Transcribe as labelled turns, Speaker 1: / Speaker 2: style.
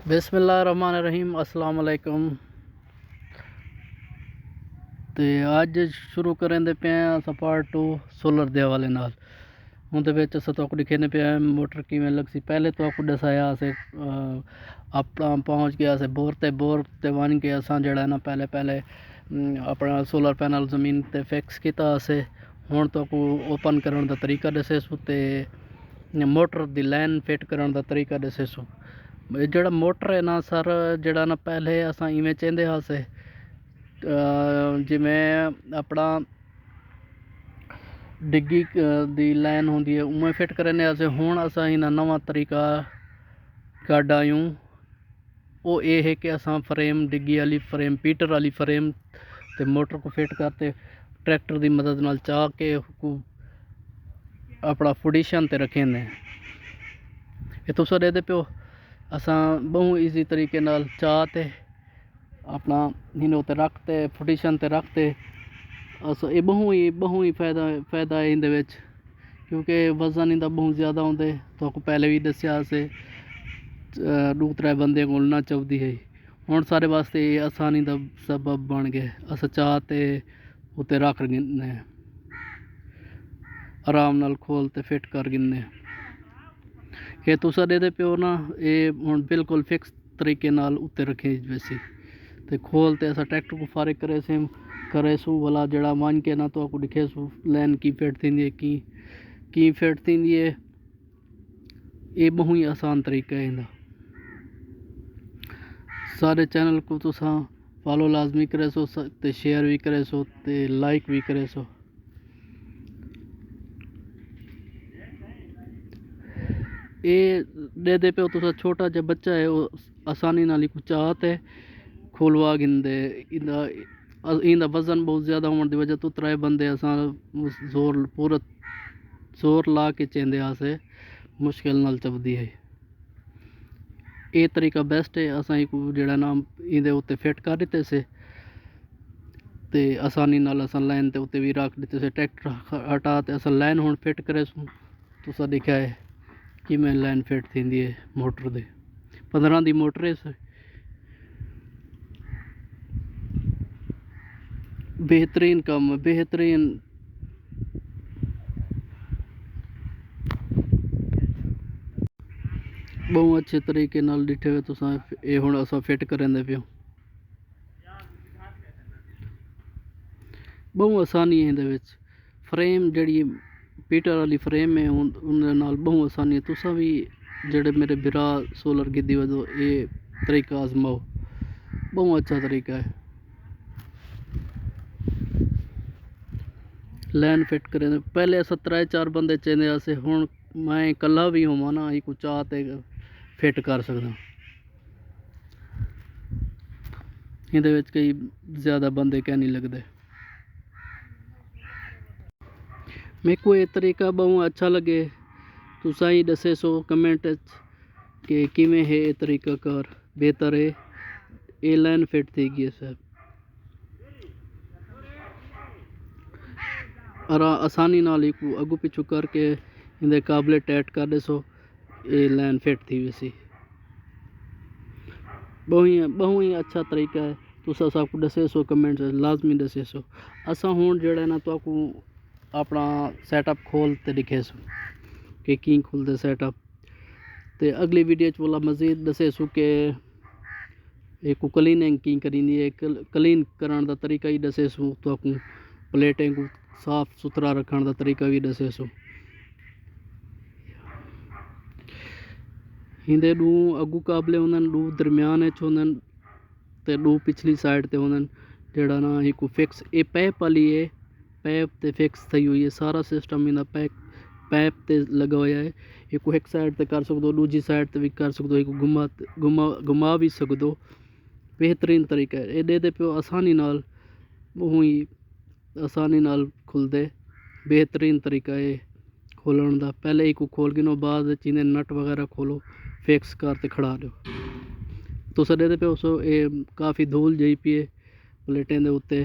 Speaker 1: बिस्मिल्लाहिर्रहमानिर्रहीम अस्सलाम वालेकुम। ते अज शुरू करें पे अस पार्ट 2 सोलर के हवाले नाल। उनदे विच अस तुहानू दिखाने पे मोटर किवें लगसी। पहले तुहानू दसाया असें अपना पहुँच गया असें बोर ते बन के असां जेहड़ा ना पहले अपना सोलर पैनल जमीन ते फिक्स किया असें। हुण तुहानू ओपन करने का तरीका दसेसू ते मोटर दी लाइन फिट करने का तरीका दसेसू। जोड़ा मोटर है ना सर, जोड़ा ना पहले असां इवें चाहते हासे जिमें अपना डिग्गी दी लाइन होंदी है उमें फिट करने आसे। हुण असां इना नवा तरीका कढ आयूं। वो ये है कि असां फ्रेम डिग्गी वाली फ्रेम पीटर वाली फ्रेम ते मोटर को फिट करते ट्रैक्टर की मदद नाल चाह के अपना फुडिशन ते रखें। ये तुस देते प्यो असां बहु ईजी तरीके नाल चाह ते अपना इन्हें उत्ते रखते फुडिशन ते रखते अस ये बहु ही फायदा है इंदे विच, क्योंकि वजन इंदा बहुत ज़्यादा होंदे। तो पहले भी दसिया असें 2-3 बंदे को ना चलदी है। हुण सारे वास्ते आसानी का सबब बन गए। अस चाह ते उत्ते रख गिनने आराम नाल खोल ते फिट कर गिनने। ये तुसा देते प्यो ना ये हुण बिल्कुल फिक्स तरीके नाल उत्ते रखे वैसी ते खोल ते असा ट्रैक्टर को फारिग करेसू वाला जड़ा वन के ना तो दिखेसू लाइन की फिट थी है की फिट थी है। ये बहु ही आसान तरीका है इंदा। सारे चैनल को तुसा फॉलो लाजमी करेसो ते शेयर भी करेसो ते लाइक भी करेसो। ये दे दे पे तुसा छोटा जा बच्चा है वो आसानी नाल ही चाहत है खोलवा गिनदे। इंदा वजन बहुत ज़्यादा होने की वजह तो 3 बंदे असां पूरा जोर ला के चेंदे आसे मुश्किल नाल चबदी है। ये तरीका बेस्ट है। असां जेड़ा ना इंदे उत्ते फिट कर दिते से ते आसानी नाल असां लाइन ते उत्ते भी रख दिते से। ट्रैक्टर हटा ते असां लाइन हुण फिट करेसू। तुसा देखा है कि मैं लाइन फिट थी है मोटर दे 15 दी मोटर है। बेहतरीन काम है, बेहतरीन। बहुत अच्छे तरीके नाल डिठे हुए तुसा ये हुण असां फिट करेंदे पियो। बहुत आसानी है इहदे विच। फ्रेम जड़ी पीटर वाली फ्रेम है उनदे नाल बहुत आसानी है। तुसा भी जेड़े मेरे बिरा सोलर गिद्दी वजो ये तरीका आजमाओ, बहुत अच्छा तरीका है। लाइन फिट करें पहले अस 3-4 बंदे चाहिए असे। हुण मैं कला भी होवां ना ही कुछ चाह ते फिट कर सकदा। इहदे विच कई ज़्यादा बंदे क्या नहीं लगदे। मेरे को ये तरीका बहुत अच्छा लगे। तुसा ही दसे सो कमेंट कि किवें है ये तरीका कार बेहतर है। ये लाइन फिट थी गई सर और आसानी नाल ही अगू पिछू करके इनके काबले टैट कर दसो ये लाइन फिट थी वैसी। बहु ही अच्छा तरीका है। तुसा सबको दसे सो कमेंट लाजमी दसे सो। असा हुण जेड़ा ना तो अपना सैटअप खोल ते दिखेसू कि की खुलते सैटअप ते अगली वीडियो च बोला मजीद दसेसू कि एक क्लीनिंग की करी है। क्लीन करने का तरीका ही दसेसू तो प्लेटें को साफ सुथरा रखने का तरीका भी दसेसू। हिंदे 2 अगू काबले होंदे 2 दरम्यान होंदे ते 2 पिछली साइड ते होंदे जेड़ा ना एक फिक्स ये पैप वाली है। पैप ते फिक्स थी हुई है सारा सिस्टम इनका पैप ते लगा हुआ है। एक साइड ते कर सकते हो दूजी साइड ते भी कर सकते हो। एक घुमा भी सकते हो। बेहतरीन तरीका है। ये दे दे प्यो आसानी नाल बहुत ही आसानी नाल खुलते। बेहतरीन तरीका है खोलने का। पहले एक खोल गिनो बाद इन्हें नट वगैरह खोलो फिक्स कर ते खड़ा दो। तुस दे पे उस काफ़ी धूल जई पी है प्लेटें दे उत्ते